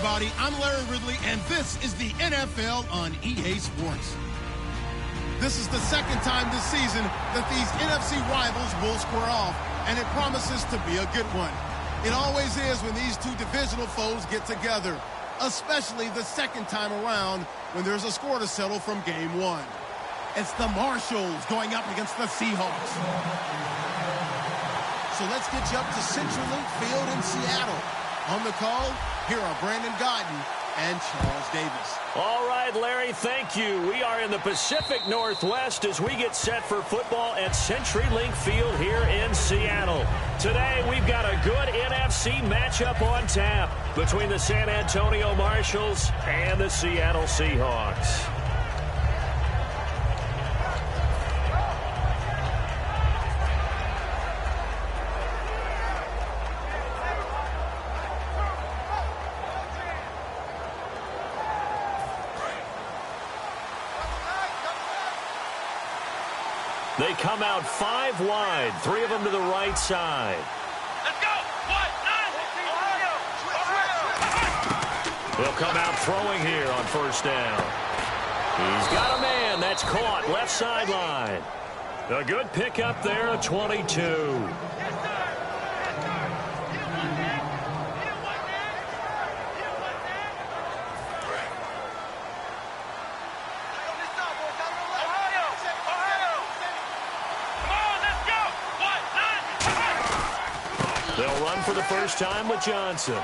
everybody. I'm Larry Ridley, and this is the NFL on EA Sports. This is the second time this season that these NFC rivals will square off, and it promises to be a good one. It always is when these two divisional foes get together, especially the second time around when there's a score to settle from game one. It's the Marshalls going up against the Seahawks. So let's get you up to CenturyLink Field in Seattle. On the call, here are Brandon Guyton and Charles Davis. All right, Larry, thank you. We are in the Pacific Northwest as we get set for football at CenturyLink Field here in Seattle. Today, we've got a good NFC matchup on tap between the San Antonio Marshalls and the Seattle Seahawks. They come out 5 wide, 3 of them to the right side. Let's go! 1, 9! They'll come out throwing here on first down. He's got a man. That's caught left sideline. A good pickup there at 22. They'll run for the first time with Johnson.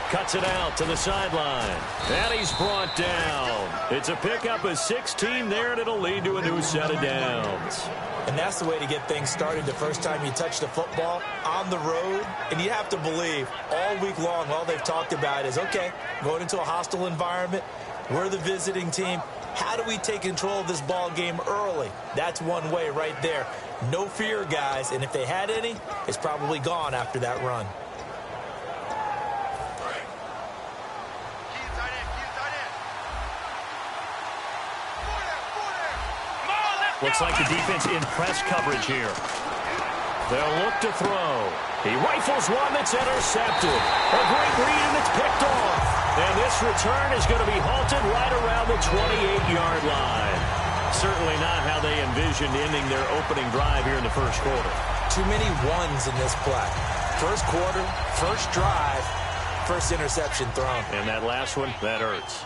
Cuts it out to the sideline. And he's brought down. It's a pickup of 16 there, and it'll lead to a new set of downs. And that's the way to get things started the first time you touch the football on the road. And you have to believe all week long, all they've talked about is, okay, going into a hostile environment, we're the visiting team. How do we take control of this ball game early? That's one way right there. No fear, guys, and if they had any, it's probably gone after that run. Looks like the defense in press coverage here. They'll look to throw. He rifles one that's intercepted. A great read, and it's picked off. And this return is going to be halted right around the 28-yard line. Certainly not how they envisioned ending their opening drive here in the first quarter. Too many ones in this play. First quarter, first drive, first interception thrown. And that last one, that hurts.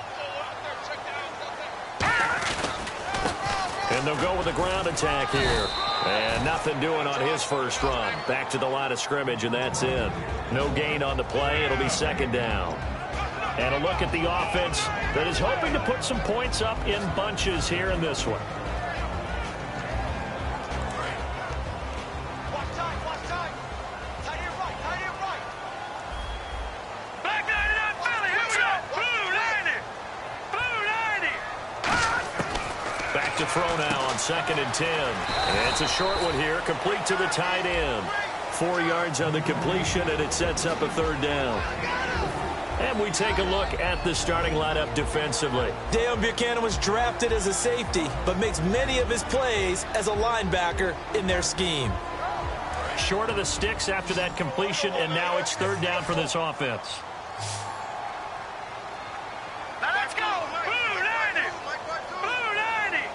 And they'll go with a ground attack here. And nothing doing on his first run. Back to the line of scrimmage, and that's in. No gain on the play. It'll be second down. And a look at the offense that is hoping to put some points up in bunches here in this one. Back to throw now on 2nd and 10. And it's a short one here, complete to the tight end. 4 yards on the completion, and it sets up a third down. And we take a look at the starting lineup defensively. Dale Buchanan was drafted as a safety, but makes many of his plays as a linebacker in their scheme. Short of the sticks after that completion, and now it's third down for this offense. Let's go! Blue 90! Blue 90!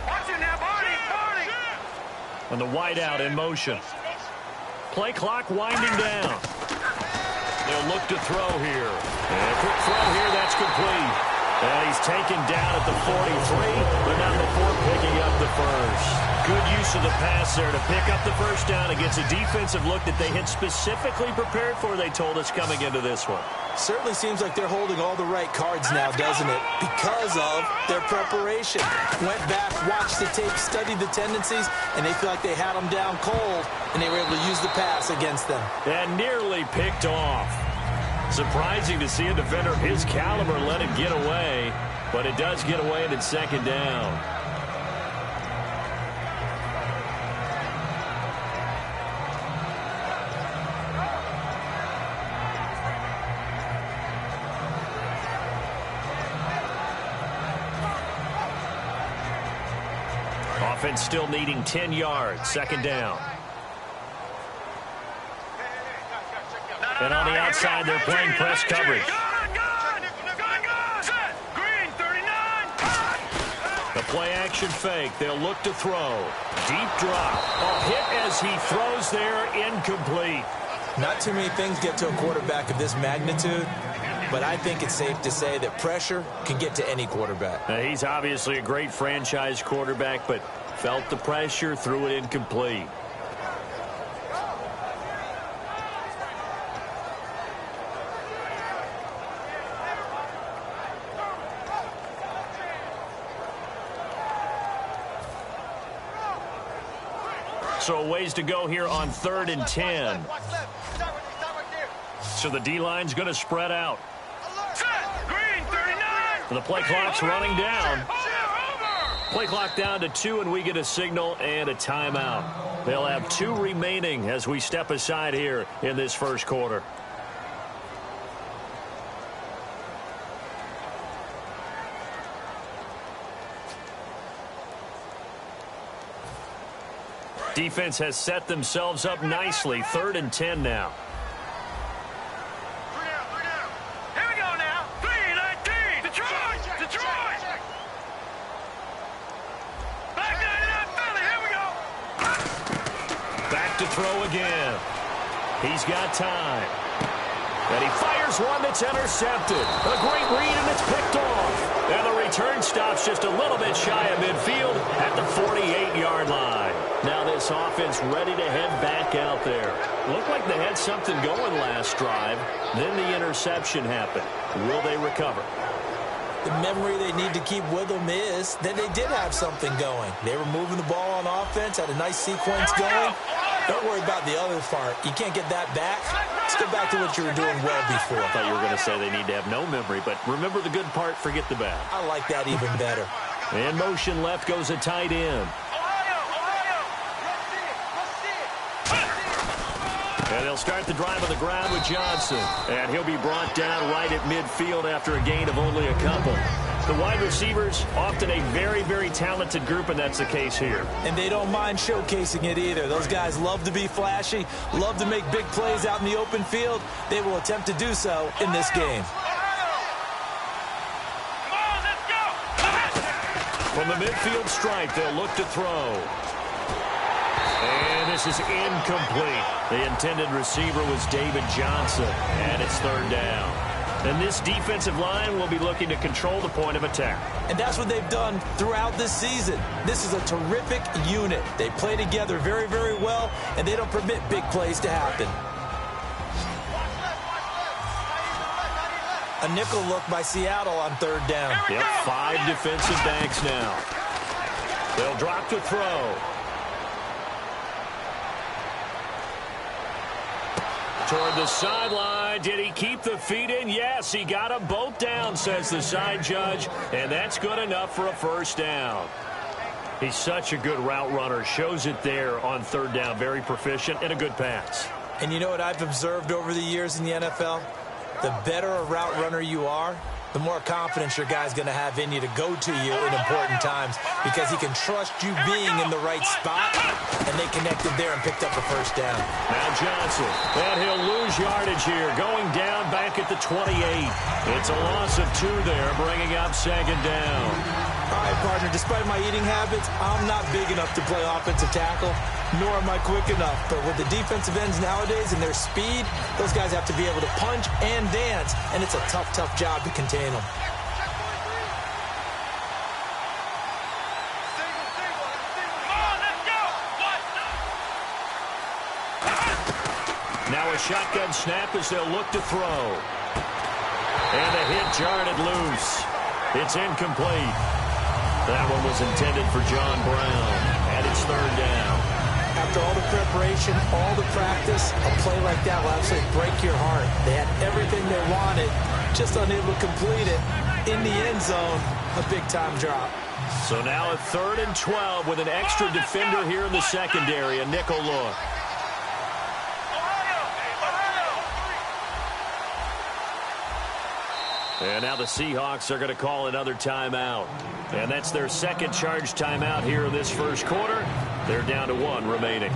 Watch it now, Barney! And the wideout in motion. Play clock winding down. They'll look to throw here. And a quick throw here, that's complete. And he's taken down at the 43, but not before picking up the first. Good use of the pass there to pick up the first down against a defensive look that they had specifically prepared for, they told us, coming into this one. Certainly seems like they're holding all the right cards now, doesn't it? Because of their preparation. Went back, watched the tape, studied the tendencies, and they feel like they had them down cold, and they were able to use the pass against them. And nearly picked off. Surprising to see a defender of his caliber let it get away, but it does get away, and it's second down. Offense still needing 10 yards. Second down. And on the outside, they're playing press coverage. The play-action fake. They'll look to throw. Deep drop. A hit as he throws there, incomplete. Not too many things get to a quarterback of this magnitude, but I think it's safe to say that pressure can get to any quarterback. Now, he's obviously a great franchise quarterback, but felt the pressure, threw it incomplete. So a ways to go here on 3rd and 10. So the D-line's going to spread out. The play clock's running down. Play clock down to 2, and we get a signal and a timeout. They'll have 2 remaining as we step aside here in this first quarter. Defense has set themselves up nicely. 3rd and 10 now. Here we go now. 3-19. Detroit. Back 99 Philly. Here we go. Back to throw again. He's got time. And he fires one that's intercepted. A great read, and it's picked off. And the return stops just a little bit shy of midfield at the 48-yard line. Now this offense ready to head back out there. Looked like they had something going last drive. Then the interception happened. Will they recover? The memory they need to keep with them is that they did have something going. They were moving the ball on offense, had a nice sequence going. Don't worry about the other part. You can't get that back. Let's go back to what you were doing well before. I thought you were going to say they need to have no memory, but remember the good part, forget the bad. I like that even better. In motion left goes a tight end. And they'll start the drive on the ground with Johnson. And he'll be brought down right at midfield after a gain of only a couple. The wide receivers, often a very, very talented group, and that's the case here. And they don't mind showcasing it either. Those guys love to be flashy, love to make big plays out in the open field. They will attempt to do so in this game. From the midfield stripe, they'll look to throw. And this is incomplete. The intended receiver was David Johnson, and it's 3rd down. And this defensive line will be looking to control the point of attack. And that's what they've done throughout this season. This is a terrific unit. They play together very, very well, and they don't permit big plays to happen. A nickel look by Seattle on 3rd down. Yep, 5 defensive backs now. They'll drop to throw. Toward the sideline. Did he keep the feet in? Yes, he got them both down, says the side judge, and that's good enough for a 1st down. He's such a good route runner. Shows it there on 3rd down. Very proficient and a good pass. And you know what I've observed over the years in the NFL? The better a route runner you are, the more confidence your guy's going to have in you to go to you in important times because he can trust you being in the right spot, and they connected there and picked up a 1st down. Now Johnson, and he'll lose yardage here, going down back at the 28. It's a loss of 2 there, bringing up 2nd down. All right, partner, despite my eating habits, I'm not big enough to play offensive tackle, nor am I quick enough. But with the defensive ends nowadays and their speed, those guys have to be able to punch and dance, and it's a tough, tough job to contain them. Now a shotgun snap as they'll look to throw. And the hit jarred it loose. It's incomplete. That one was intended for John Brown, and it's 3rd down. After all the preparation, all the practice, a play like that will absolutely break your heart. They had everything they wanted, just unable to complete it. In the end zone, a big-time drop. So now a 3rd and 12 with an extra defender here in the secondary, a nickel look. And now the Seahawks are going to call another timeout. And that's their 2nd charge timeout here in this first quarter. They're down to 1 remaining.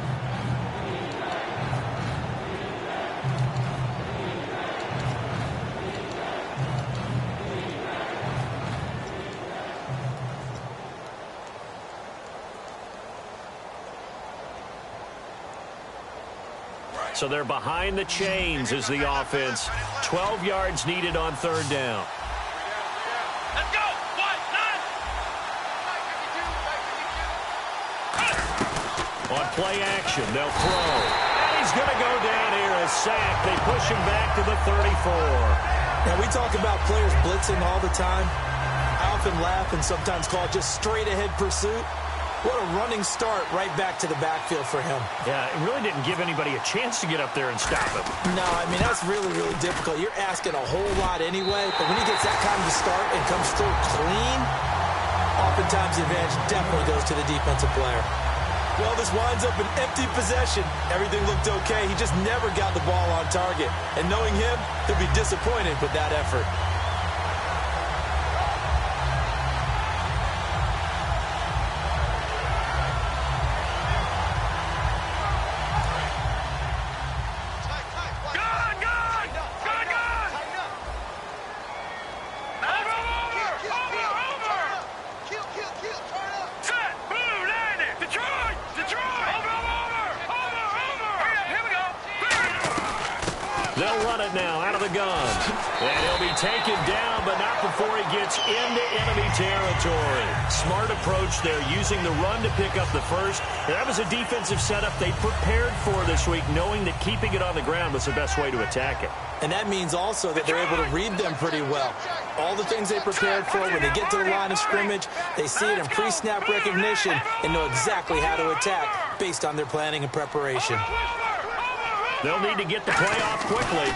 So they're behind the chains as the offense. 12 yards needed on third down. Let's go. On play action, they'll throw. And he's going to go down here, a sack. They push him back to the 34. Now, we talk about players blitzing all the time. I often laugh and sometimes call it just straight-ahead pursuit. What a running start right back to the backfield for him. Yeah, it really didn't give anybody a chance to get up there and stop him. No, I mean, that's really, really difficult. You're asking a whole lot anyway, but when he gets that kind of a start and comes through clean, oftentimes the advantage definitely goes to the defensive player. Well, this winds up an empty possession. Everything looked okay. He just never got the ball on target. And knowing him, he'll be disappointed with that effort. They'll run it now out of the gun. And he'll be taken down, but not before he gets into enemy territory. Smart approach there, using the run to pick up the first. That was a defensive setup they prepared for this week, knowing that keeping it on the ground was the best way to attack it. And that means also that they're able to read them pretty well. All the things they prepared for, when they get to the line of scrimmage, they see it in pre-snap recognition and know exactly how to attack based on their planning and preparation. They'll need to get the play off quickly.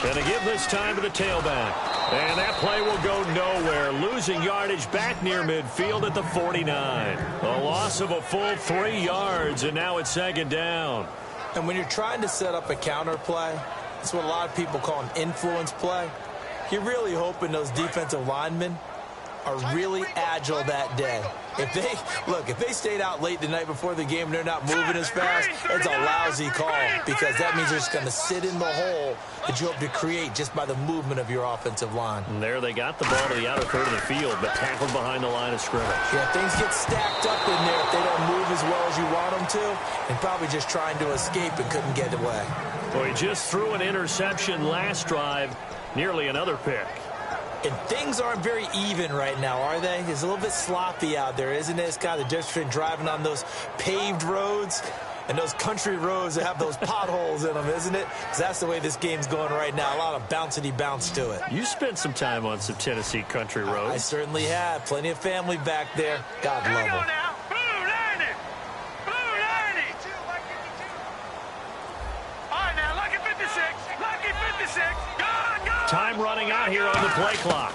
And to give this time to the tailback. And that play will go nowhere. Losing yardage back near midfield at the 49. A loss of a full 3 yards, and now it's second down. And when you're trying to set up a counter play, that's what a lot of people call an influence play. You're really hoping those defensive linemen are really agile that day. If they stayed out late the night before the game and they're not moving as fast, it's a lousy call, because that means they're just going to sit in the hole that you hope to create just by the movement of your offensive line. And there they got the ball to the outer third of the field, but tackled behind the line of scrimmage. Yeah, things get stacked up in there if they don't move as well as you want them to, and probably just trying to escape and couldn't get away. Well, he just threw an interception last drive, nearly another pick. And things aren't very even right now, are they? It's a little bit sloppy out there, isn't it? It's kind of the difference between driving on those paved roads and those country roads that have those potholes in them, isn't it? Because that's the way this game's going right now. A lot of bounce to it. You spent some time on some Tennessee country roads. I certainly have. Plenty of family back there. God love them. Time running out here on the play clock.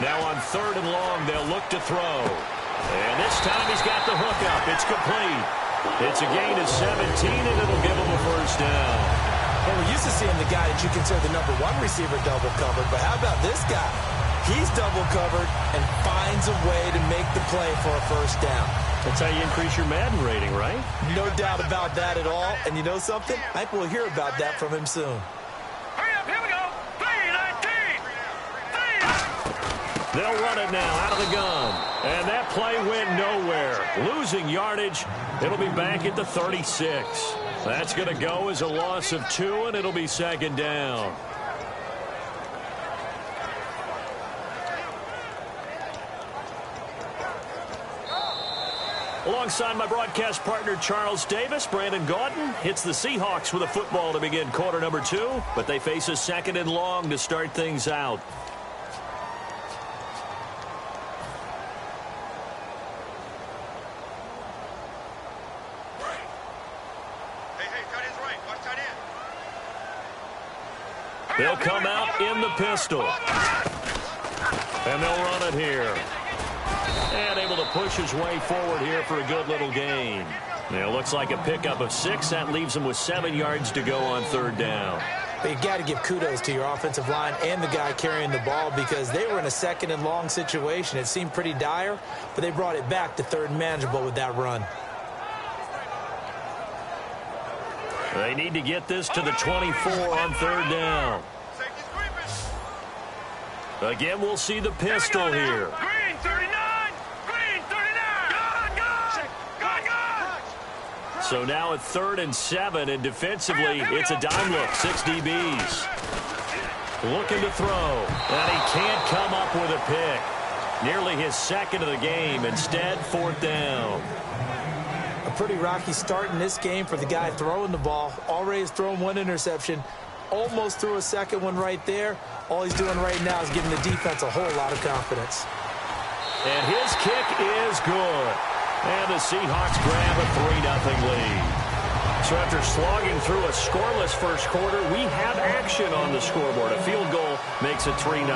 Now on third and long, they'll look to throw. And this time he's got the hook up. It's complete. It's a gain of 17, and it'll give him a first down. Well, we're used to seeing the guy that you consider the number one receiver double covered, but how about this guy? He's double covered and finds a way to make the play for a first down. That's how you increase your Madden rating, right? No doubt about that at all. And you know something? I think we'll hear about that from him soon. They'll run it now out of the gun. And that play went nowhere. Losing yardage. It'll be back at the 36. That's going to go as a loss of 2, and it'll be second down. Alongside my broadcast partner, Charles Davis, Brandon Gaudin hits the Seahawks with a football to begin quarter number 2, but they face a second and long to start things out. They'll come out in the pistol. And they'll run it here. And able to push his way forward here for a good little gain. Now, it looks like a pickup of 6. That leaves him with 7 yards to go on third down. But you got to give kudos to your offensive line and the guy carrying the ball, because they were in a second and long situation. It seemed pretty dire, but they brought it back to third and manageable with that run. They need to get this to the 24 on third down. Again, we'll see the pistol here. So now at 3rd and 7, and defensively, it's a dime look, 6 DBs. Looking to throw, and he can't come up with a pick. Nearly his second of the game. Instead, 4th down. A pretty rocky start in this game for the guy throwing the ball. Already has thrown 1 interception. Almost threw a second one right there. All he's doing right now is giving the defense a whole lot of confidence. And his kick is good. And the Seahawks grab a 3-0 lead. So after slogging through a scoreless first quarter, we have action on the scoreboard. A field goal makes it 3-0.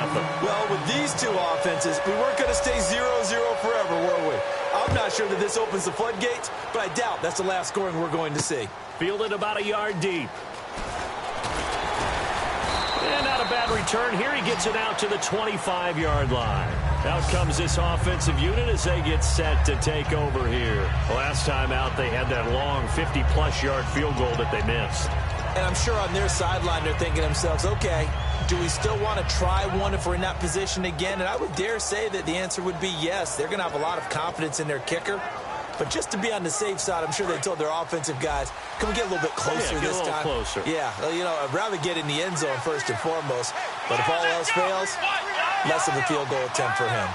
Well, with these two offenses, we weren't going to stay 0-0 forever, were we? I'm not sure that this opens the floodgates, but I doubt that's the last scoring we're going to see. Fielded about a yard deep. And not a bad return here. He gets it out to the 25-yard line. Out comes this offensive unit as they get set to take over here. Last time out, they had that long 50-plus yard field goal that they missed. And I'm sure on their sideline, they're thinking to themselves, okay, do we still want to try one if we're in that position again? And I would dare say that the answer would be yes. They're going to have a lot of confidence in their kicker. But just to be on the safe side, I'm sure they told their offensive guys, can we get a little bit closer this time? Closer. Yeah, you know, I'd rather get in the end zone first and foremost. But if all else fails, less of a field goal attempt for him.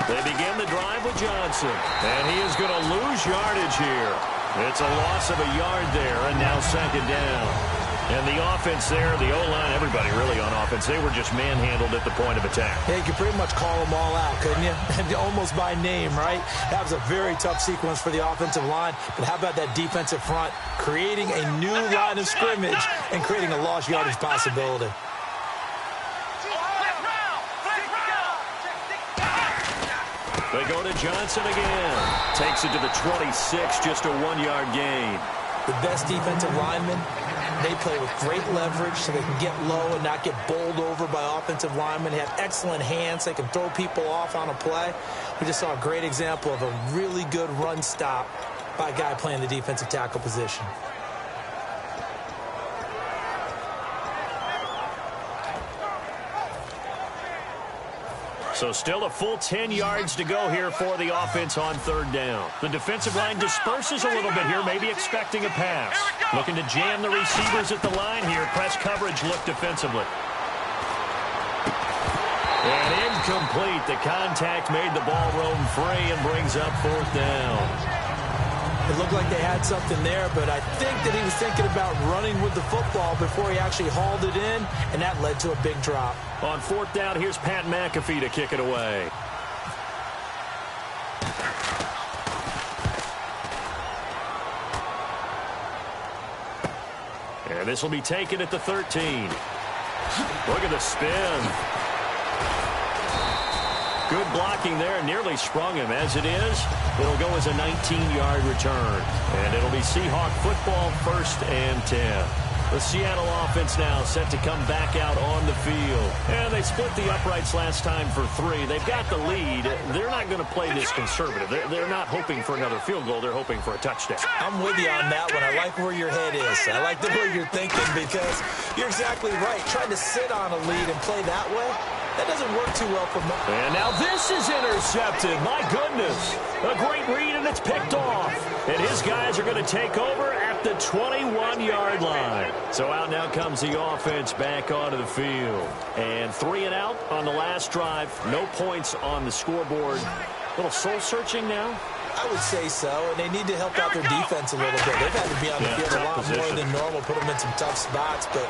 They begin the drive with Johnson. And he is going to lose yardage here. It's a loss of a yard there, and now 2nd down. And the offense there, the O-line, everybody really on offense, they were just manhandled at the point of attack. Yeah, you could pretty much call them all out, couldn't you? Almost by name, right? That was a very tough sequence for the offensive line. But how about that defensive front creating a new line of scrimmage and creating a lost yardage possibility? They go to Johnson again. Takes it to the 26, just a 1-yard gain. The best defensive linemen, they play with great leverage so they can get low and not get bowled over by offensive linemen. They have excellent hands. They can throw people off on a play. We just saw a great example of a really good run stop by a guy playing the defensive tackle position. So still a full 10 yards to go here for the offense on 3rd down. The defensive line disperses a little bit here, maybe expecting a pass. Looking to jam the receivers at the line here. Press coverage look defensively. And incomplete. The contact made the ball roam free and brings up 4th down. It looked like they had something there, but I think that he was thinking about running with the football before he actually hauled it in, and that led to a big drop. On 4th down, here's Pat McAfee to kick it away. And this will be taken at the 13. Look at the spin. Good blocking there, nearly sprung him. As it is, it'll go as a 19-yard return. And it'll be Seahawk football, 1st and 10. The Seattle offense now set to come back out on the field. And they split the uprights last time for 3. They've got the lead. They're not going to play this conservative. They're not hoping for another field goal. They're hoping for a touchdown. I'm with you on that one. I like where your head is. I like the way you're thinking because you're exactly right. Trying to sit on a lead and play that way, that doesn't work too well for me. And now this is intercepted. My goodness. A great read, and it's picked off. And his guys are going to take over at the 21-yard line. So out now comes the offense back onto the field. And 3 and out on the last drive. No points on the scoreboard. A little soul-searching now. I would say so, and they need to help out their defense a little bit. They've had to be on the field a lot more than normal, put them in some tough spots. But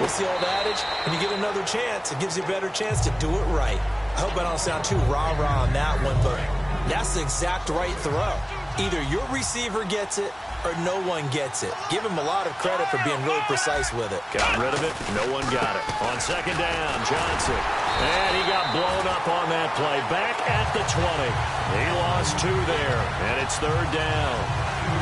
what's the old adage? When you get another chance, it gives you a better chance to do it right. I hope I don't sound too rah-rah on that one, but that's the exact right throw. Either your receiver gets it or no one gets it. Give him a lot of credit for being really precise with it. Got rid of it. No one got it. On 2nd down, Johnson. And he got blown up on that play. Back at the 20. He lost 2 there, and it's 3rd down.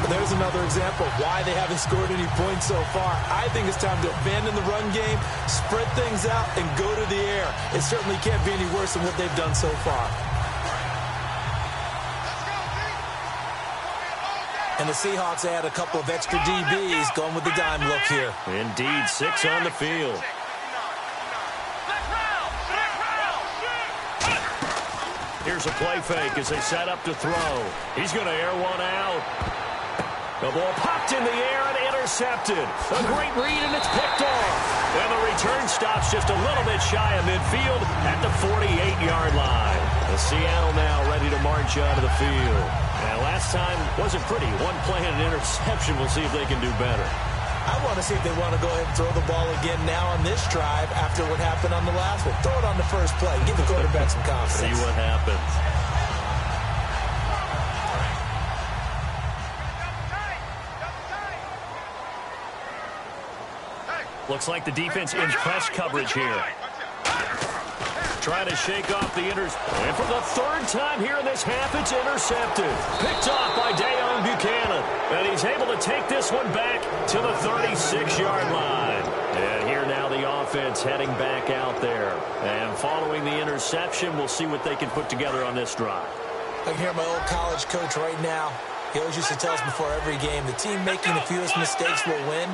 There's another example of why they haven't scored any points so far. I think it's time to abandon the run game, spread things out, and go to the air. It certainly can't be any worse than what they've done so far. And the Seahawks add a couple of extra DBs going with the dime look here. Indeed, 6 on the field. Here's a play fake as they set up to throw. He's going to air one out. The ball popped in the air and intercepted. A great read, and it's picked off. And the return stops just a little bit shy of midfield at the 48-yard line. The Seattle now ready to march out of the field. And last time wasn't pretty. One play and an interception. We'll see if they can do better. I want to see if they want to go ahead and throw the ball again now on this drive after what happened on the last one. Throw it on the first play. Give the quarterback some confidence. See what happens. Looks like the defense in press coverage here. Trying to shake off the And for the third time here in this half, it's intercepted. Picked off by Dayon Buchanan. And he's able to take this one back to the 36-yard line. And here now the offense heading back out there. And following the interception, we'll see what they can put together on this drive. I can hear my old college coach right now. He always used to tell us before every game, the team making the fewest mistakes will win.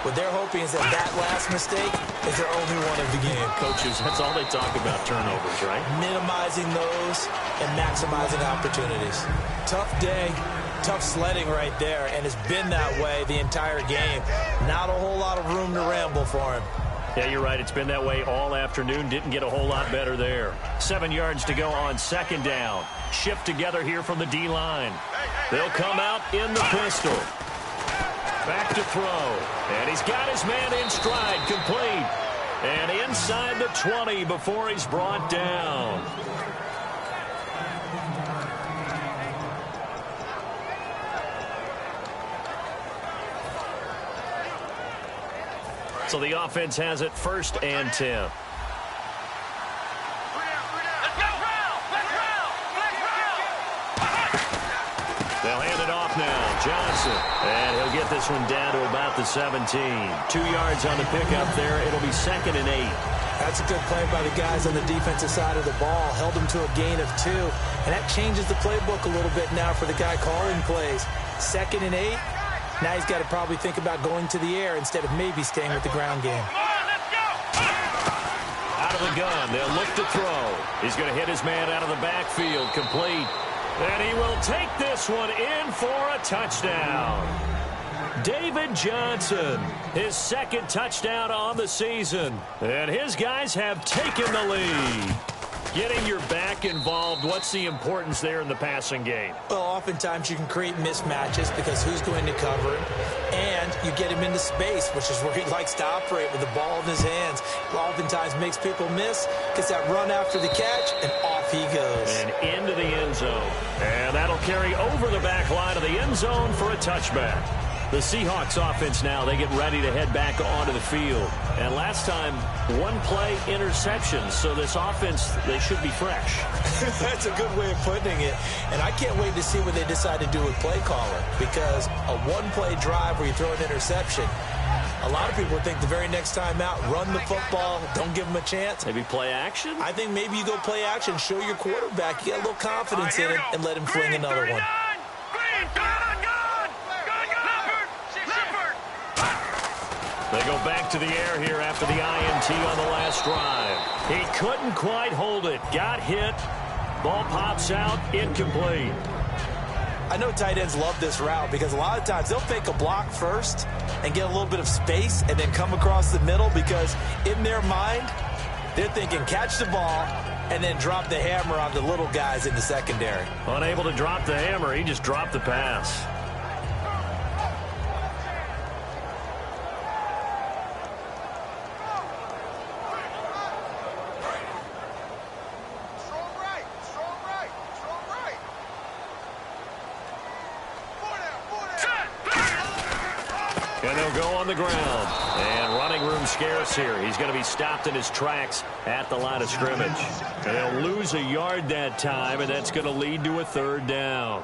What they're hoping is that last mistake is their only one of the game. Coaches, that's all they talk about, turnovers, right? Minimizing those and maximizing opportunities. Tough day, tough sledding right there, and it's been that way the entire game. Not a whole lot of room to ramble for him. Yeah, you're right. It's been that way all afternoon. Didn't get a whole lot better there. 7 yards to go on second down. Shift together here from the D-line. They'll come out in the pistol. Back to throw. And he's got his man in stride, complete. And inside the 20 before he's brought down. So the offense has it 1st and 10. They'll hand it off now. Johnson. And he'll get this one down to about the 17. 2 yards on the pickup there. It'll be 2nd and 8. That's a good play by the guys on the defensive side of the ball. Held them to a gain of 2. And that changes the playbook a little bit now for the guy calling plays. 2nd and 8. Now he's got to probably think about going to the air instead of maybe staying with the ground game. Out of the gun. They'll look to throw. He's going to hit his man out of the backfield. Complete. And he will take this one in for a touchdown. David Johnson, his 2nd touchdown on the season. And his guys have taken the lead. Getting your back involved, what's the importance there in the passing game? Well, oftentimes you can create mismatches because who's going to cover him? And you get him into space, which is where he likes to operate with the ball in his hands. Oftentimes makes people miss, gets that run after the catch, and off he goes. And into the end zone. And that'll carry over the back line of the end zone for a touchback. The Seahawks offense now, they get ready to head back onto the field. And last time, 1 play interception. So this offense, they should be fresh. That's a good way of putting it. And I can't wait to see what they decide to do with play caller. Because a 1-play drive where you throw an interception, a lot of people think the very next time out, run the football, don't give them a chance. Maybe play action? I think maybe you go play action, show your quarterback, you got a little confidence in him, and let him fling another one. They go back to the air here after the INT on the last drive. He couldn't quite hold it. Got hit. Ball pops out. Incomplete. I know tight ends love this route because a lot of times they'll fake a block first and get a little bit of space and then come across the middle because in their mind, they're thinking catch the ball and then drop the hammer on the little guys in the secondary. Unable to drop the hammer. He just dropped the pass. And they'll go on the ground. And running room scarce here. He's going to be stopped in his tracks at the line of scrimmage. And they'll lose a yard that time, and that's going to lead to a 3rd down.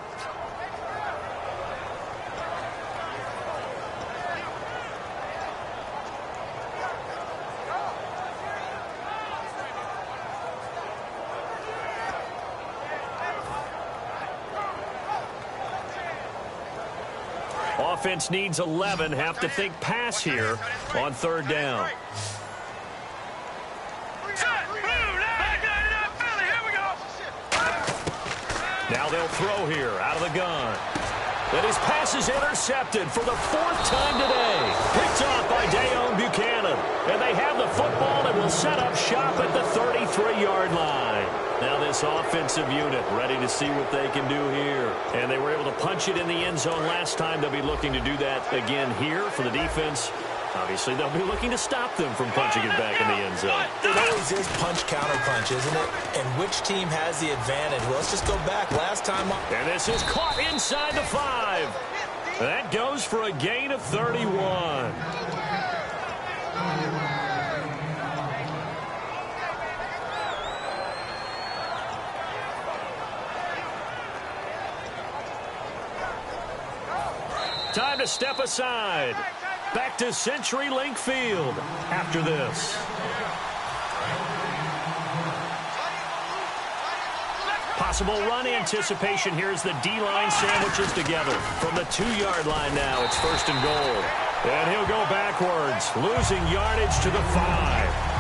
Offense needs 11. Have to think pass here on 3rd down. Now they'll throw here out of the gun. And his pass is intercepted for the 4th time today. Picked off by Dayon Buchanan. And they have the football and will set up shop at the 33-yard line. Now this offensive unit ready to see what they can do here. And they were able to punch it in the end zone last time. They'll be looking to do that again here for the defense. Obviously, they'll be looking to stop them from punching it back in the end zone. It always is punch-counter-punch, isn't it? And which team has the advantage? Well, let's just go back. Last time... And this is caught inside the 5. That goes for a gain of 31. Time to step aside. Back to CenturyLink Field after this. Possible run anticipation. Here's the D-line sandwiches together. From the 2-yard line now, it's 1st and goal. And he'll go backwards, losing yardage to the 5.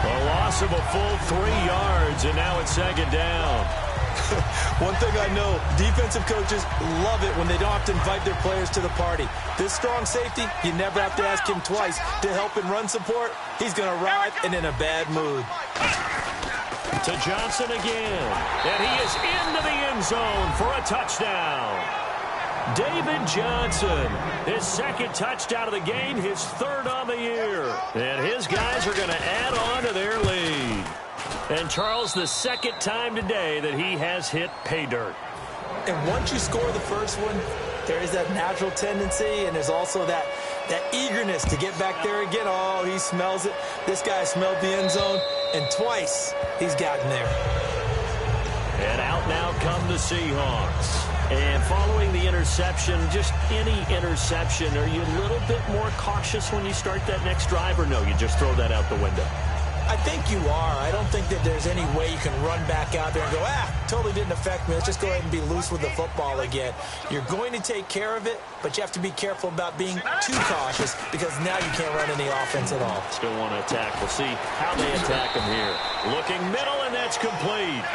A loss of a full 3 yards, and now it's 2nd down. One thing I know, defensive coaches love it when they don't have to invite their players to the party. This strong safety, you never have to ask him twice to help in run support. He's going to arrive and in a bad mood. To Johnson again. And he is into the end zone for a touchdown. David Johnson, his 2nd touchdown of the game, his 3rd on the year. And his guys are going to add on to their lead. And Charles, the 2nd time today that he has hit pay dirt. And once you score the first one, there is that natural tendency, and there's also that eagerness to get back there again. Oh, he smells it. This guy smelled the end zone, and twice he's gotten there. And out now come the Seahawks. And following the interception, just any interception, are you a little bit more cautious when you start that next drive, or no, you just throw that out the window? I think you are. I don't think that there's any way you can run back out there and go, totally didn't affect me. Let's just go ahead and be loose with the football again. You're going to take care of it, but you have to be careful about being too cautious because now you can't run any offense at all. Still want to attack. We'll see how they attack him here. Looking middle, and that's complete.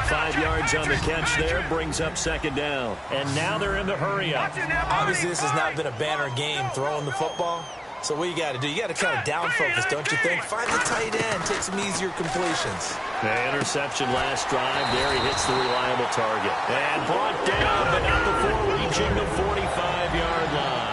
5 yards on the catch there, brings up 2nd down. And now they're in the hurry up. Obviously, this has not been a banner game throwing the football. So what you got to do, you got to kind of down focus, don't you think? Find the tight end, take some easier completions. The interception last drive. There he hits the reliable target. And brought down, but not before reaching the 45-yard line.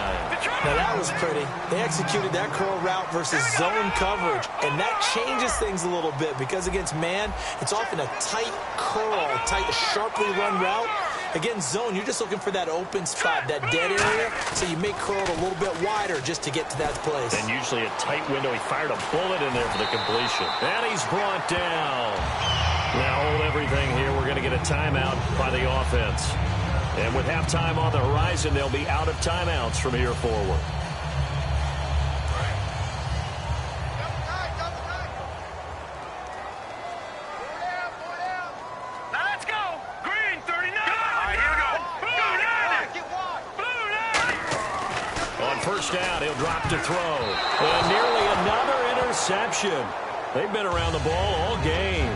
Now that was pretty. They executed that curl route versus zone coverage, and that changes things a little bit because against man, it's often a tight curl, tight, sharply run route. Against zone, you're just looking for that open spot, that dead area, so you make curl a little bit wider just to get to that place. And usually a tight window. He fired a bullet in there for the completion. And he's brought down. Now hold everything here. We're going to get a timeout by the offense. And with halftime on the horizon, they'll be out of timeouts from here forward. First down, he'll drop to throw. And nearly another interception. They've been around the ball all game.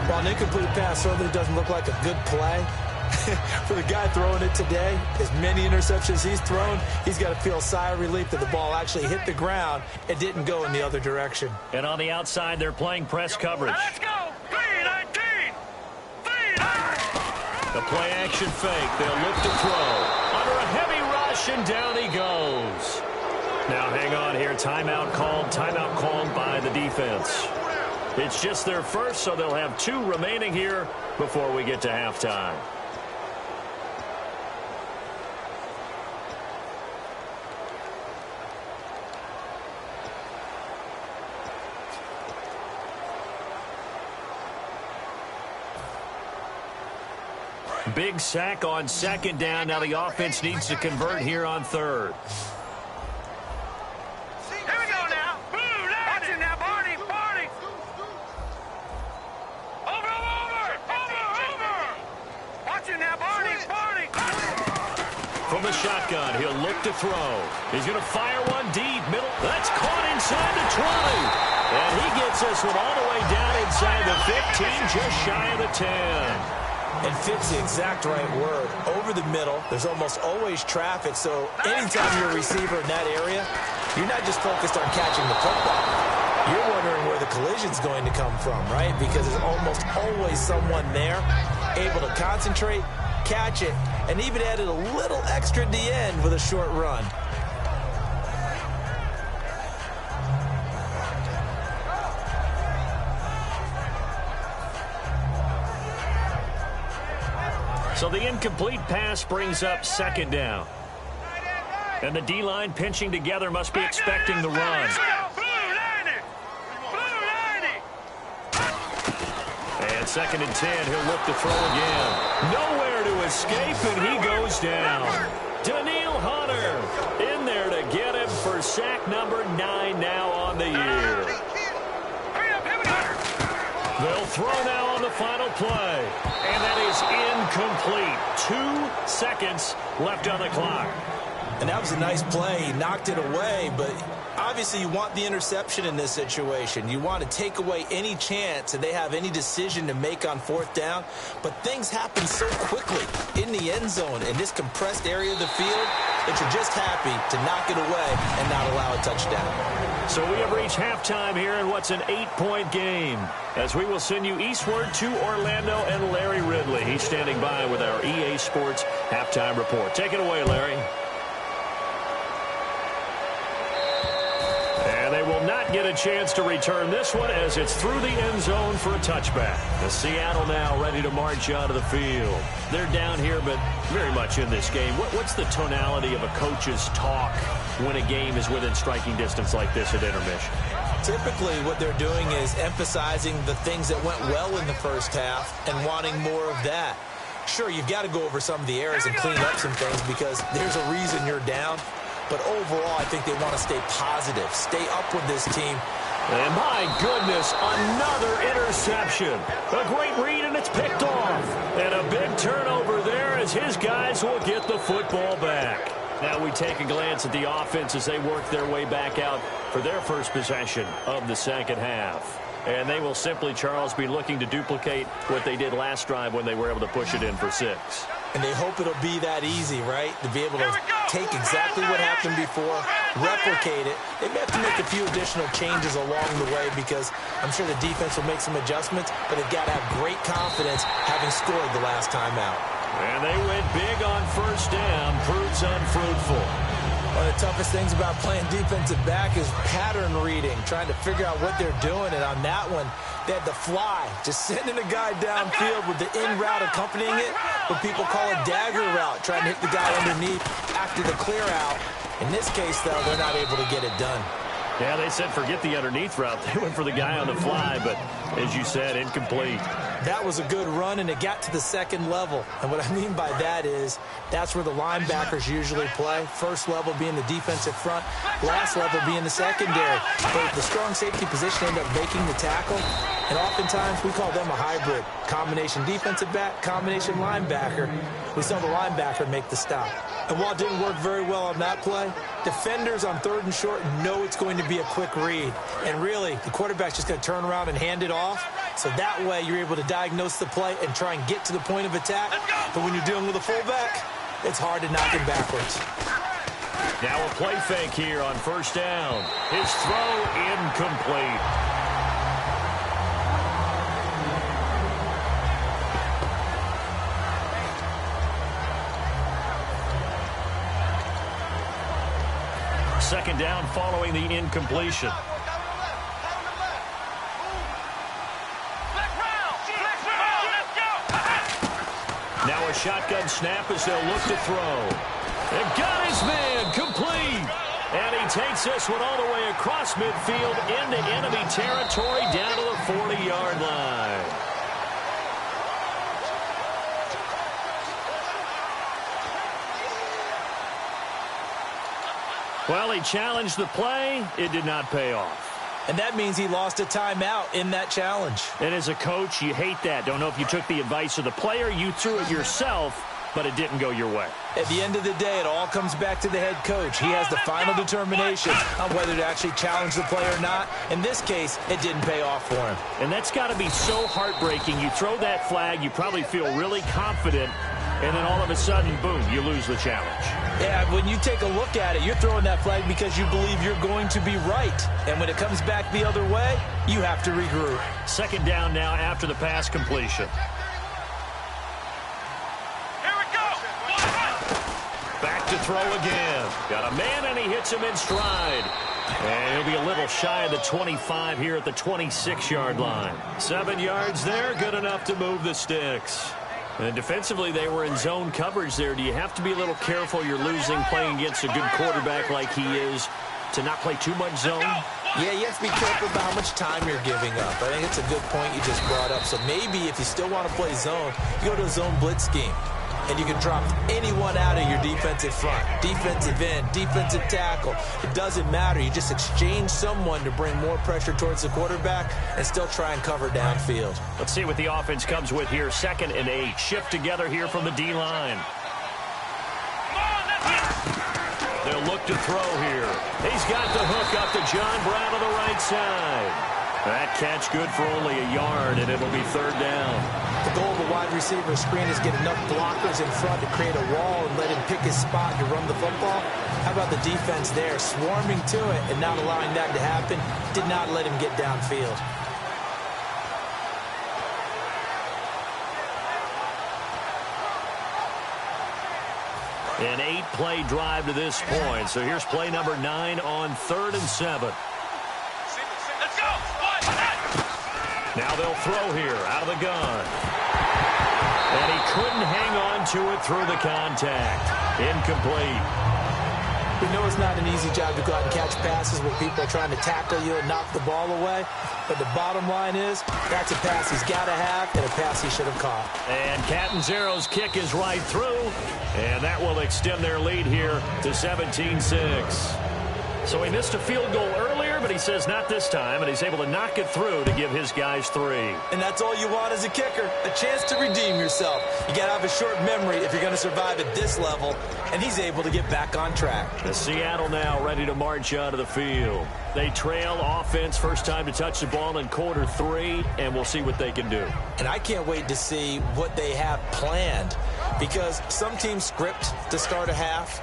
While an incomplete pass certainly doesn't look like a good play, for the guy throwing it today, as many interceptions he's thrown, he's got to feel a sigh of relief that the ball actually hit the ground and didn't go in the other direction. And on the outside, they're playing press coverage. Let's go! 3-19! 3-19! The play action fake. They'll look to throw. Under a heavy rush, and down he goes. Now hang on here. Timeout called by the defense. It's just their first, so they'll have 2 remaining here before we get to halftime. Big sack on 2nd down. Now the offense needs to convert here on 3rd. Here we go now. Watch it now, Barney. Over. Watch it now, Barney. From the shotgun, he'll look to throw. He's going to fire one deep. Middle. That's caught inside the 20. And he gets this one all the way down inside the 15, just shy of the 10. And fit's the exact right word. Over the middle, there's almost always traffic, so anytime you're a receiver in that area, you're not just focused on catching the football. You're wondering where the collision's going to come from, right? Because there's almost always someone there able to concentrate, catch it, and even added a little extra at the end with a short run. So the incomplete pass brings up second down. And the D-line pinching together must be expecting the run. And 2nd and 10, he'll look to throw again. Nowhere to escape, and he goes down. Daniil Hunter in there to get him for sack number 9 now on the year. They'll throw now on the final play. And that is incomplete. 2 seconds left on the clock. And that was a nice play. He knocked it away, but obviously you want the interception in this situation. You want to take away any chance that they have any decision to make on 4th down. But things happen so quickly in the end zone in this compressed area of the field that you're just happy to knock it away and not allow a touchdown. So we have reached halftime here in what's an 8-point game, as we will send you eastward to Orlando and Larry Ridley. He's standing by with our EA Sports halftime report. Take it away, Larry. And they will not get a chance to return this one as it's through the end zone for a touchback. The Seattle now ready to march out of the field. They're down here, but very much in this game. What's the tonality of a coach's talk when a game is within striking distance like this at intermission? Typically what they're doing is emphasizing the things that went well in the first half and wanting more of that. Sure, you've got to go over some of the errors and clean up some things because there's a reason you're down. But overall, I think they want to stay positive, stay up with this team. And my goodness, another interception. A great read, and it's picked off. And a big turnover there as his guys will get the football back. Now we take a glance at the offense as they work their way back out for their first possession of the second half. And they will simply, Charles, be looking to duplicate what they did last drive when they were able to push it in for 6. And they hope it'll be that easy, right? To be able to take exactly what happened before, replicate it. They may have to make a few additional changes along the way because I'm sure the defense will make some adjustments, but they've got to have great confidence having scored the last time out. And they went big on first down, proves unfruitful. One of the toughest things about playing defensive back is pattern reading, trying to figure out what they're doing. And on that one, they had the fly, just sending a guy downfield with the in route accompanying it, what people call a dagger route, trying to hit the guy underneath after the clear out. In this case, though, they're not able to get it done. Yeah, they said forget the underneath route. They went for the guy on the fly, but as you said, incomplete. That was a good run, and it got to the second level. And what I mean by that is that's where the linebackers usually play. First level being the defensive front, last level being the secondary. But the strong safety position ended up making the tackle, and oftentimes we call them a hybrid. Combination defensive back, combination linebacker. We saw the linebacker make the stop. And while it didn't work very well on that play, defenders on 3rd and short know it's going to be a quick read. And really, the quarterback's just going to turn around and hand it off. So that way, you're able to diagnose the play and try and get to the point of attack. But when you're dealing with a fullback, it's hard to knock him backwards. Now a play fake here on first down. His throw incomplete. Second down following the incompletion. Now a shotgun snap as they'll look to throw. And got his man complete. And he takes this one all the way across midfield into enemy territory down to the 40-yard line. Well, he challenged the play. It did not pay off. And that means he lost a timeout in that challenge. And as a coach, you hate that. Don't know if you took the advice of the player, you threw it yourself, but it didn't go your way. At the end of the day, it all comes back to the head coach. He has the final determination on whether to actually challenge the play or not. In this case, it didn't pay off for him. And that's got to be so heartbreaking. You throw that flag, you probably feel really confident, and then all of a sudden, boom, you lose the challenge. Yeah, when you take a look at it, you're throwing that flag because you believe you're going to be right. And when it comes back the other way, you have to regroup. Second down now after the pass completion. Here we go. Back to throw again. Got a man, and he hits him in stride. And he'll be a little shy of the 25 here at the 26-yard line. 7 yards there, good enough to move the sticks. And defensively, they were in zone coverage there. Do you have to be a little careful? You're losing playing against a good quarterback like he is to not play too much zone? Yeah, you have to be careful about how much time you're giving up. I think it's a good point you just brought up. So maybe if you still want to play zone, you go to a zone blitz scheme. And you can drop anyone out of your defensive front, defensive end, defensive tackle. It doesn't matter. You just exchange someone to bring more pressure towards the quarterback and still try and cover downfield. Let's see what the offense comes with here. 2nd and 8. Shift together here from the D-line. They'll look to throw here. He's got the hook up to John Brown on the right side. That catch good for only a yard, and it'll be 3rd down. The goal of a wide receiver screen is get enough blockers in front to create a wall and let him pick his spot to run the football. How about the defense there, swarming to it and not allowing that to happen? Did not let him get downfield. An 8-play drive to this point. So here's play number 9 on 3rd and 7. Let's go. Now they'll throw here out of the gun. And he couldn't hang on to it through the contact. Incomplete. We know it's not an easy job to go out and catch passes when people are trying to tackle you and knock the ball away. But the bottom line is, that's a pass he's got to have and a pass he should have caught. And Catanzaro's kick is right through. And that will extend their lead here to 17-6. So he missed a field goal earlier, but he says not this time, and he's able to knock it through to give his guys 3. And that's all you want as a kicker, a chance to redeem yourself. You got to have a short memory if you're going to survive at this level, and he's able to get back on track. The Seattle now ready to march onto the field. They trail offense, first time to touch the ball in quarter 3, and we'll see what they can do. And I can't wait to see what they have planned, because some teams script to start a half.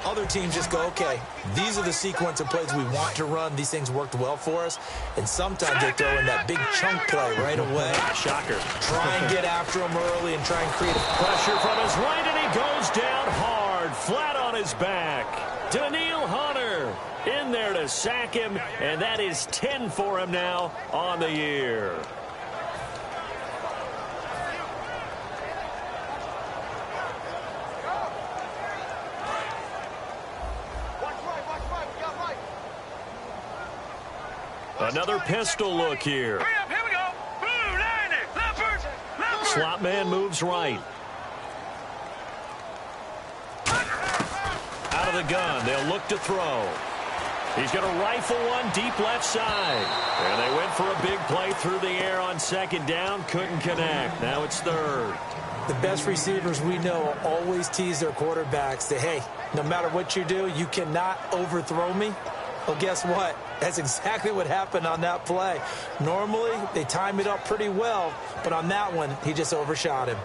Other teams just go, okay, these are the sequence of plays we want to run. These things worked well for us. And sometimes they throw in that big chunk play right away. Shocker. Try and get after him early and try and create a pressure from his right, and he goes down hard, flat on his back. Daniil Hunter in there to sack him, and that is 10 for him now on the year. Another pistol look here. Hurry up, here we go. Blue, 90. Leopard. Slot man moves right. Out of the gun, they'll look to throw. He's going to rifle one deep left side. And they went for a big play through the air on 2nd down. Couldn't connect. Now it's 3rd. The best receivers we know always tease their quarterbacks that, hey, no matter what you do, you cannot overthrow me. Well, guess what? That's exactly what happened on that play. Normally, they time it up pretty well, but on that one, he just overshot him.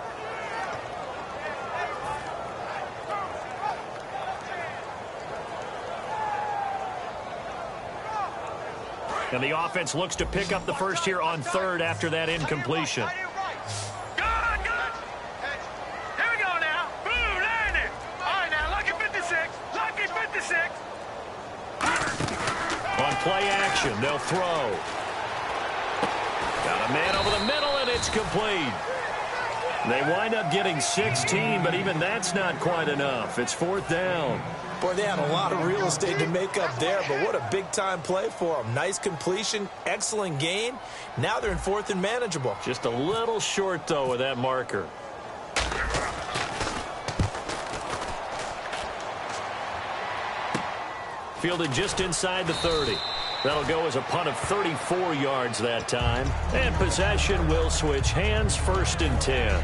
And the offense looks to pick up the first here on 3rd after that incompletion. Good, good. Here we go now. Blue, 90. All right, now, lucky 56. Lucky 56. On play action, they'll throw. Got a man over the middle, and it's complete. They wind up getting 16, but even that's not quite enough. It's 4th down. Boy, they had a lot of real estate to make up there, but what a big-time play for them. Nice completion, excellent gain. Now they're in 4th and manageable. Just a little short, though, with that marker. Fielded just inside the 30. That'll go as a punt of 34 yards that time. And possession will switch hands, 1st and 10.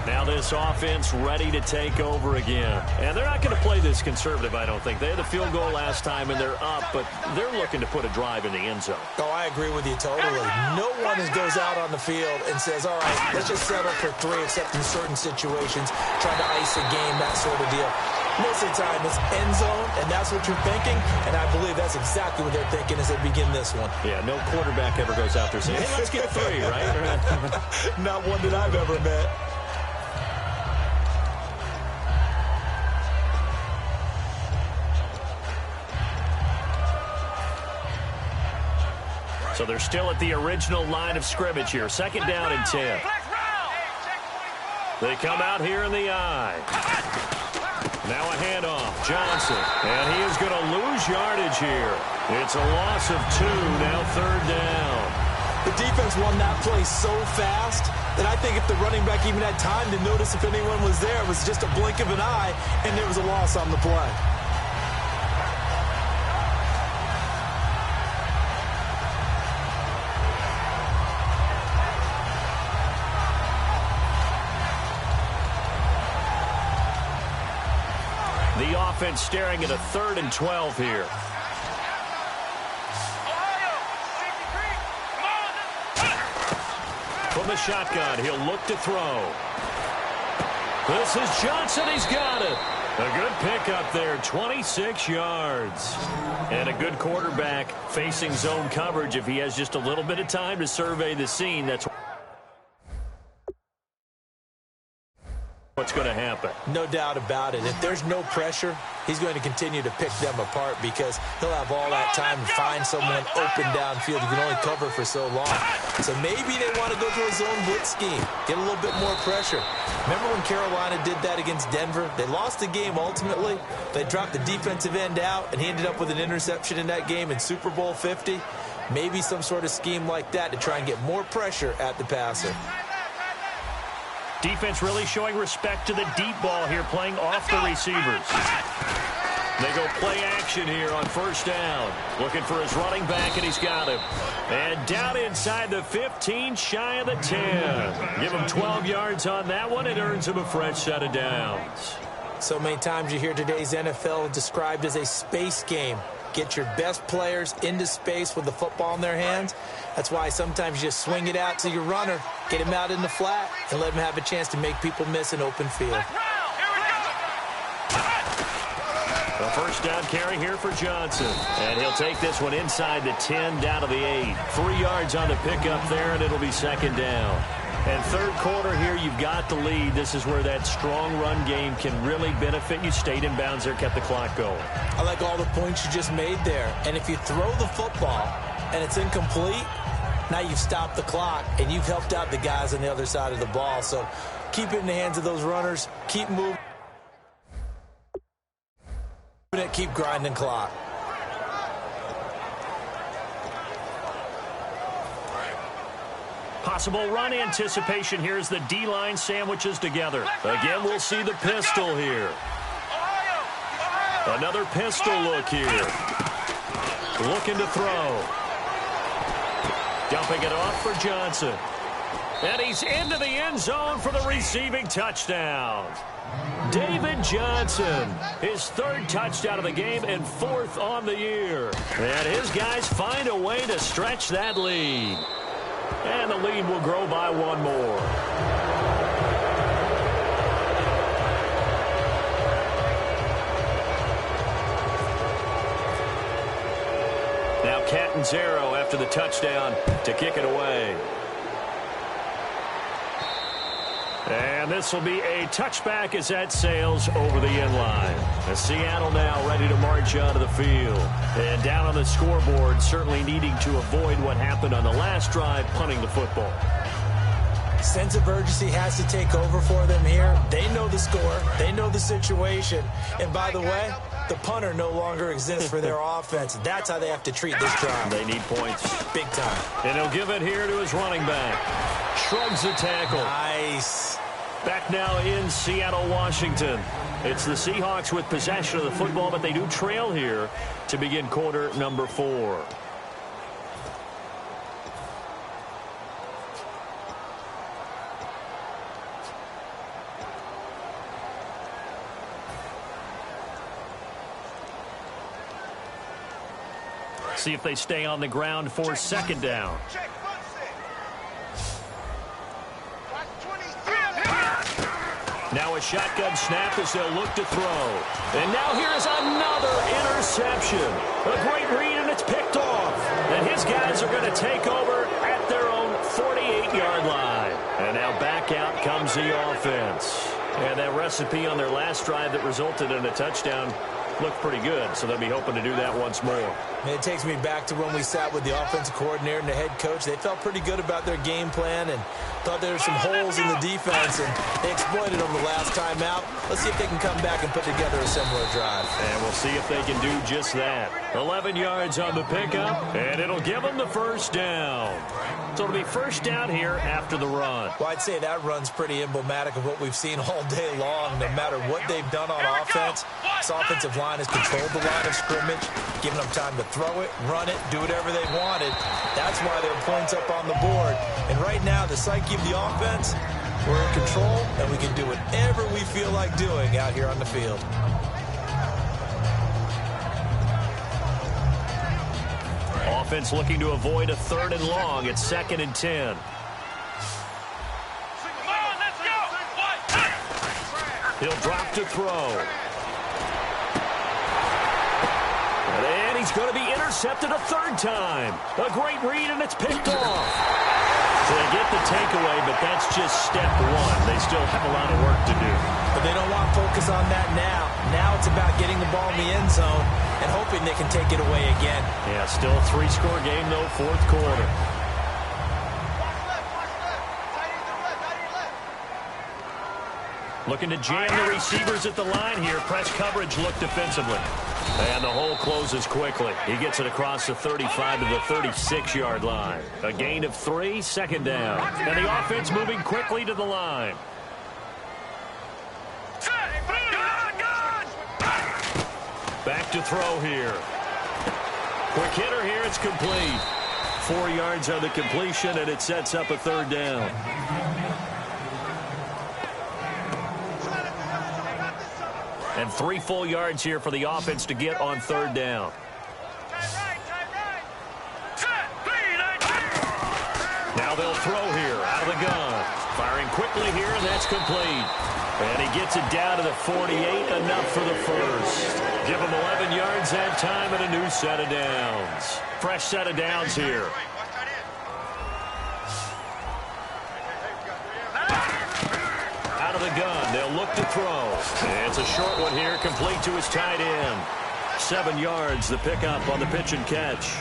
Now this offense ready to take over again. And they're not going to play this conservative, I don't think. They had the field goal last time, and they're up, but they're looking to put a drive in the end zone. Oh, I agree with you totally. No one goes out on the field and says, all right, let's just settle for 3, except in certain situations, trying to ice a game, that sort of deal. Most of the time, it's end zone, and that's what you're thinking, and I believe that's exactly what they're thinking as they begin this one. Yeah, no quarterback ever goes out there saying, hey, let's get 3, right? Not one that I've ever met. So they're still at the original line of scrimmage here. 2nd down and 10. They come out here in the I. Now a handoff. Johnson. And he is going to lose yardage here. It's a loss of 2. Now 3rd down. The defense won that play so fast that I think if the running back even had time to notice if anyone was there, it was just a blink of an eye, and there was a loss on the play. The offense staring at a 3rd and 12 here. From the shotgun, he'll look to throw. This is Johnson. He's got it. A good pickup there, 26 yards. And a good quarterback facing zone coverage. If he has just a little bit of time to survey the scene, that's what's going to happen. No doubt about it. If there's no pressure, he's going to continue to pick them apart because he'll have all that time to find someone open downfield. You can only cover for so long. So maybe they want to go to a zone blitz scheme, get a little bit more pressure. Remember when Carolina did that against Denver? They lost the game ultimately. They dropped the defensive end out, and he ended up with an interception in that game in Super Bowl 50. Maybe some sort of scheme like that to try and get more pressure at the passer. Defense really showing respect to the deep ball here, playing off the receivers. They go play action here on 1st down. Looking for his running back, and he's got him. And down inside the 15, shy of the 10. Give him 12 yards on that one. It earns him a fresh set of downs. So many times you hear today's NFL described as a space game. Get your best players into space with the football in their hands. That's why sometimes you just swing it out to your runner, get him out in the flat, and let him have a chance to make people miss an open field. A 1st down carry here for Johnson. And he'll take this one inside the 10, down to the 8. 3 yards on the pickup there, and it'll be 2nd down. And 3rd quarter here, you've got the lead. This is where that strong run game can really benefit you. Stayed in bounds there, kept the clock going. I like all the points you just made there. And if you throw the football and it's incomplete, now you've stopped the clock and you've helped out the guys on the other side of the ball. So keep it in the hands of those runners. Keep moving it. Keep grinding clock. Possible run anticipation here as the D-line sandwiches together. Again, we'll see the pistol here. Another pistol look here. Looking to throw. Dumping it off for Johnson. And he's into the end zone for the receiving touchdown. David Johnson, his 3rd touchdown of the game and 4th on the year. And his guys find a way to stretch that lead. And the lead will grow by 1 more. Now Catanzaro after the touchdown to kick it away. And this will be a touchback as that sails over the end line. And Seattle now ready to march onto the field. And down on the scoreboard, certainly needing to avoid what happened on the last drive, punting the football. Sense of urgency has to take over for them here. They know the score. They know the situation. And by the way, the punter no longer exists for their offense. That's how they have to treat this drive. They need points. Big time. And he'll give it here to his running back. Shrugs the tackle. Nice. Back now in Seattle, Washington. It's the Seahawks with possession of the football, but they do trail here to begin quarter number 4. See if they stay on the ground for second down. Now a shotgun snap as they'll look to throw. And now here's another interception. A great read, and it's picked off. And his guys are going to take over at their own 48-yard line. And now back out comes the offense. And that recipe on their last drive that resulted in a touchdown looked pretty good, so they'll be hoping to do that once more. It takes me back to when we sat with the offensive coordinator and the head coach. They felt pretty good about their game plan and thought there were some holes in the defense, and they exploited them the last time out. Let's see if they can come back and put together a similar drive. And we'll see if they can do just that. 11 yards on the pickup, and it'll give them the first down. So it'll be first down here after the run. Well, I'd say that run's pretty emblematic of what we've seen all day long. No matter what they've done on offense, this offensive line has controlled the line of scrimmage, giving them time to throw it, run it, do whatever they wanted. That's why there are points up on the board. And right now, the psyche of the offense, we're in control, and we can do whatever we feel like doing out here on the field. Offense looking to avoid a 3rd and long. It's 2nd and 10. He'll drop to throw. And he's going to be intercepted a 3rd time. A great read, and it's picked off. So they get the takeaway, but that's just step one. They still have a lot of work to do. But they don't want to focus on that now. Now it's about getting the ball in the end zone and hoping they can take it away again. Yeah, still a 3-score game, though, 4th quarter. Looking to jam the receivers at the line here. Press coverage look defensively. And the hole closes quickly. He gets it across the 35 to the 36-yard line. A gain of 3, 2nd down. And the offense moving quickly to the line. Back to throw here. Quick hitter here. It's complete. 4 yards on the completion, and it sets up a 3rd down. And 3 full yards here for the offense to get on 3rd down. Now they'll throw here out of the gun. Firing quickly here, and that's complete. And he gets it down to the 48, enough for the first. Give him 11 yards that time and a new set of downs. Fresh set of downs here. Out of the gun, they'll look to throw. And it's a short one here, complete to his tight end. 7 yards, the pickup on the pitch and catch.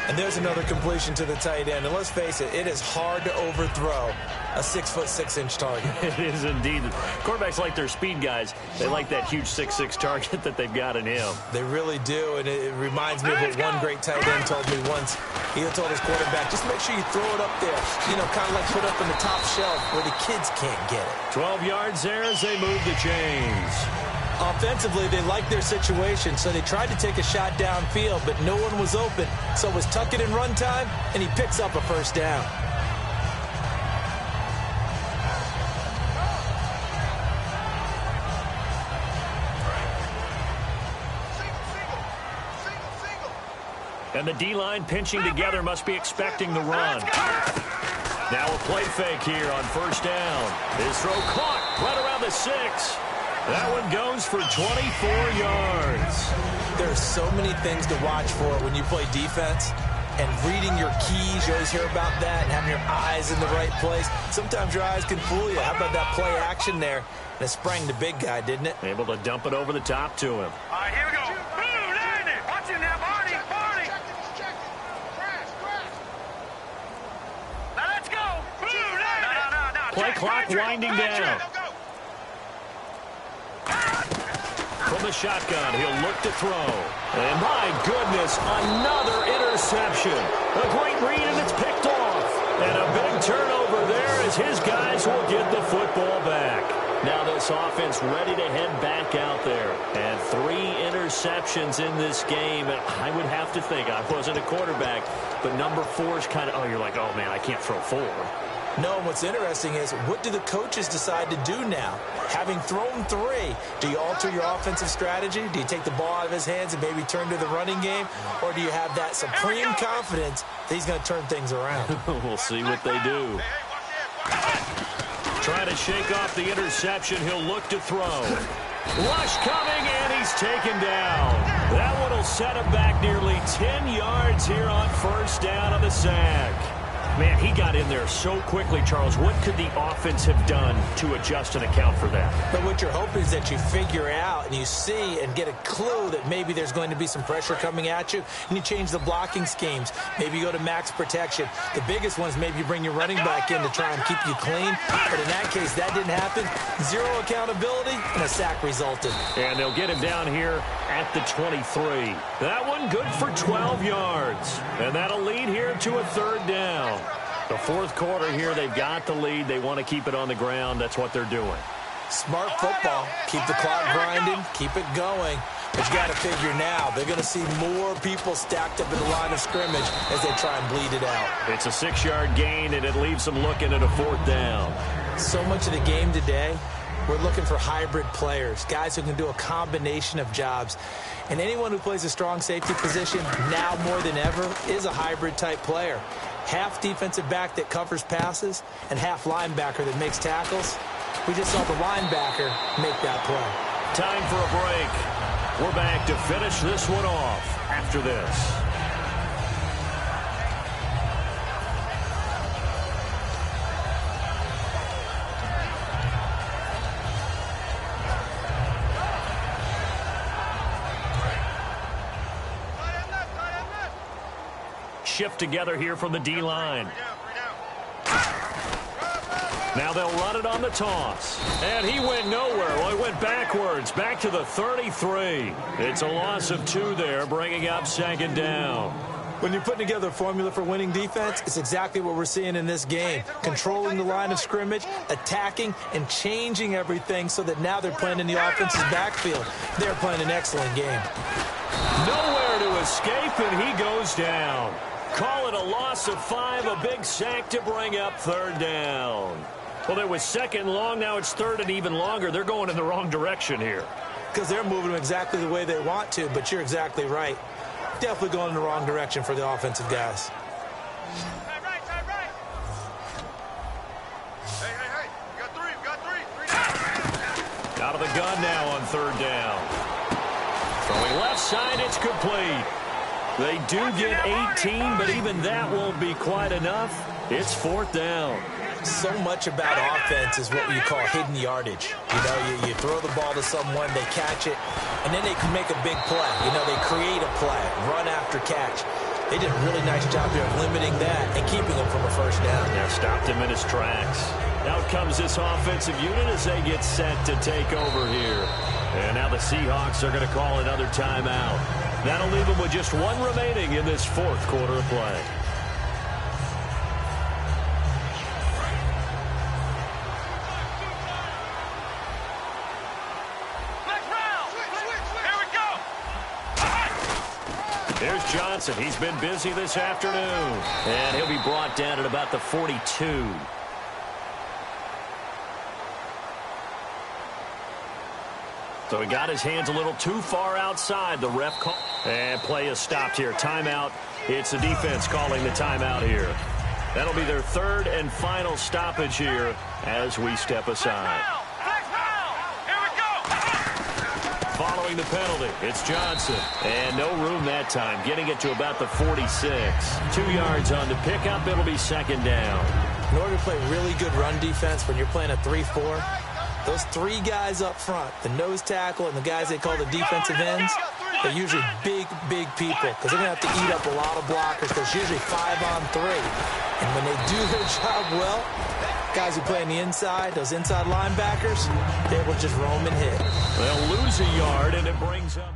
And there's another completion to the tight end. And let's face it, it is hard to overthrow a 6'6" target. It is indeed. Quarterbacks like their speed guys. They like that huge 6'6" target that they've got in him. They really do, and it reminds me of what one great tight end told me once. He told his quarterback, just make sure you throw it up there, you know, kind of like put up in the top shelf where the kids can't get it. 12 yards there as they move the chains. Offensively, they liked their situation, so they tried to take a shot downfield, but no one was open. So it was tuck it in run time, and he picks up a first down. And the D-line pinching together must be expecting the run. Now a play fake here on first down. His throw caught right around the 6. That one goes for 24 yards. There are so many things to watch for when you play defense. And reading your keys, you always hear about that, and having your eyes in the right place. Sometimes your eyes can fool you. How about that play action there? And it sprang the big guy, didn't it? Able to dump it over the top to him. All right, here we go. Boom, land it. Watch it now, Barney. Now let's go. Boom, land it. No. Play clock winding down. From the shotgun, he'll look to throw. And my goodness, another interception. A great read, and it's picked off. And a big turnover there as his guys will get the football back. Now this offense ready to head back out there. And 3 interceptions in this game. And I would have to think, I wasn't a quarterback, but number 4 is kind of, you're like, oh man, I can't throw 4. No, and what's interesting is, what do the coaches decide to do now? Having thrown 3, do you alter your offensive strategy? Do you take the ball out of his hands and maybe turn to the running game? Or do you have that supreme confidence that he's going to turn things around? We'll see what they do. Trying to shake off the interception. He'll look to throw. Rush coming, and he's taken down. That one will set him back nearly 10 yards here on first down on the sack. Man, he got in there so quickly, Charles. What could the offense have done to adjust and account for that? But what you're hoping is that you figure out and you see and get a clue that maybe there's going to be some pressure coming at you, and you change the blocking schemes. Maybe you go to max protection. The biggest one is maybe you bring your running back in to try and keep you clean. But in that case, that didn't happen. 0 accountability, and a sack resulted. And they'll get him down here at the 23. That one good for 12 yards. And that'll lead here to a 3rd down. The 4th quarter here, they've got the lead. They want to keep it on the ground. That's what they're doing. Smart football. Keep the clock grinding. Keep it going. But you got to figure now, they're going to see more people stacked up in the line of scrimmage as they try and bleed it out. It's a 6-yard gain, and it leaves them looking at a 4th down. So much of the game today, we're looking for hybrid players, guys who can do a combination of jobs. And anyone who plays a strong safety position, now more than ever, is a hybrid-type player. Half defensive back that covers passes and half linebacker that makes tackles. We just saw the linebacker make that play. Time for a break. We're back to finish this one off after this. Shift together here from the D-line. Now they'll run it on the toss. And he went nowhere. Well, he went backwards, back to the 33. It's a loss of 2 there, bringing up 2nd down. When you're putting together a formula for winning defense, it's exactly what we're seeing in this game. Controlling the line of scrimmage, attacking, and changing everything so that now they're playing in the offense's backfield. They're playing an excellent game. Nowhere to escape, and he goes down. Call it a loss of 5, a big sack to bring up 3rd down. Well, it was 2nd long, now it's 3rd and even longer. They're going in the wrong direction here. Because they're moving them exactly the way they want to, but you're exactly right. Definitely going in the wrong direction for the offensive guys. Hey, we got 3. Out of the gun now on 3rd down. Throwing left side, it's complete. They do get 18, but even that won't be quite enough. It's 4th down. So much about offense is what you call hidden yardage. You know, you throw the ball to someone, they catch it, and then they can make a big play. You know, they create a play, run after catch. They did a really nice job here of limiting that and keeping him from a 1st down. Yeah, stopped him in his tracks. Out comes this offensive unit as they get set to take over here. And now the Seahawks are going to call another timeout. That'll leave them with just 1 remaining in this 4th quarter of play. There's Johnson. He's been busy this afternoon. And he'll be brought down at about the 42. So he got his hands a little too far outside. The ref call. And play is stopped here. Timeout. It's the defense calling the timeout here. That'll be their 3rd and final stoppage here as we step aside. Following the penalty, it's Johnson. And no room that time, getting it to about the 46. 2 yards on the pickup. It'll be 2nd down. In order to play really good run defense when you're playing a 3-4, those 3 guys up front, the nose tackle and the guys they call the defensive ends, they're usually big people because they're going to have to eat up a lot of blockers because it's usually 5-on-3. And when they do their job well, guys who play on the inside, those inside linebackers, they will just roam and hit. They'll lose a yard, and it brings up